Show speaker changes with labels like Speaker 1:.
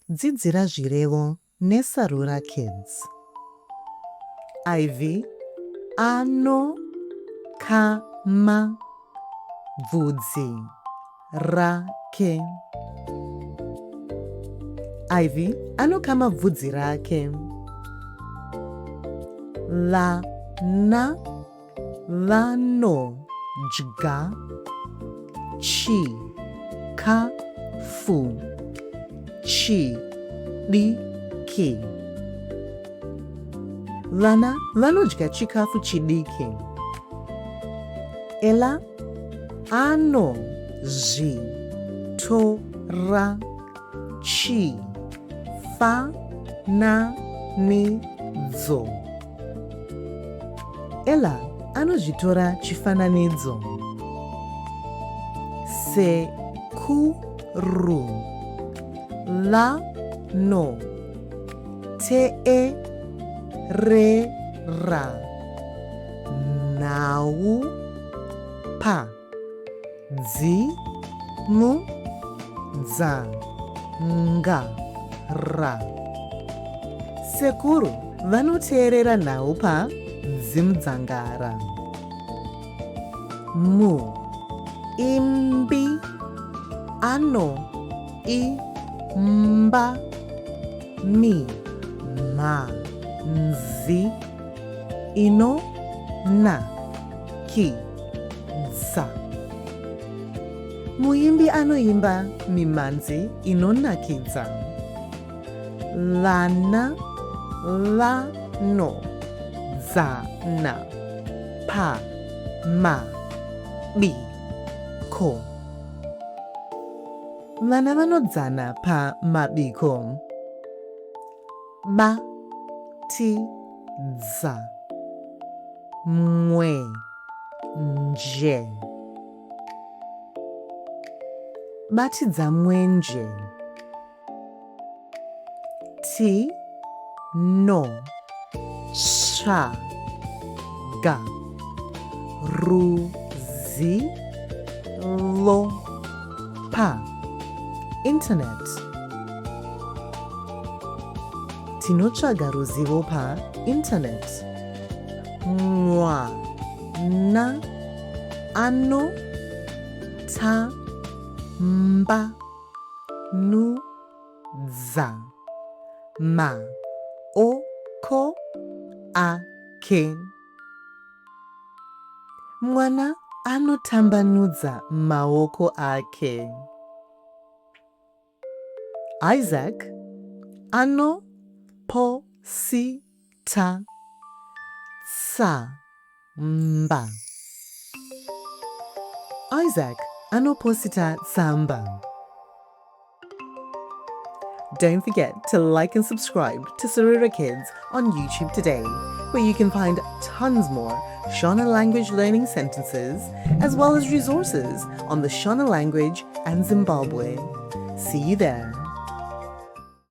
Speaker 1: Dzidzira zvirevo neSarura Kids. Ivy anokama bvudzi rake. Ivy anokama bvudzi rake. Vana vanodya chikafu chidiki. Vana vanodya chikafu chidiki. Ela anozvitora chifananidzo. Ela anozvitora chifananidzo. Sekuru vanoteerera nhau padzimudzangara. Sekuru vanoteerera nhau padzimudzangara. Muimbi anoimba mimhanzi inonakidza. Muimbi anoimba mimhanzi inonakidza. Vana vanodzana pamabiko. Vana vanodzana pamabiko. Batidza mwenje. Batidza mwenje. Tinotsvaga ruzivo paInternet. Tinotsvaga ruzivo paInternet. Mwana anotambanudza maoko ake. Mwana anotambanudza maoko ake. Isaac anoposita tsamba. Isaac anoposita tsamba. Don't forget to like and subscribe to Sarura Kids on YouTube today, where you can find tons more Shona language learning sentences, as well as resources on the Shona language and Zimbabwe. See you there.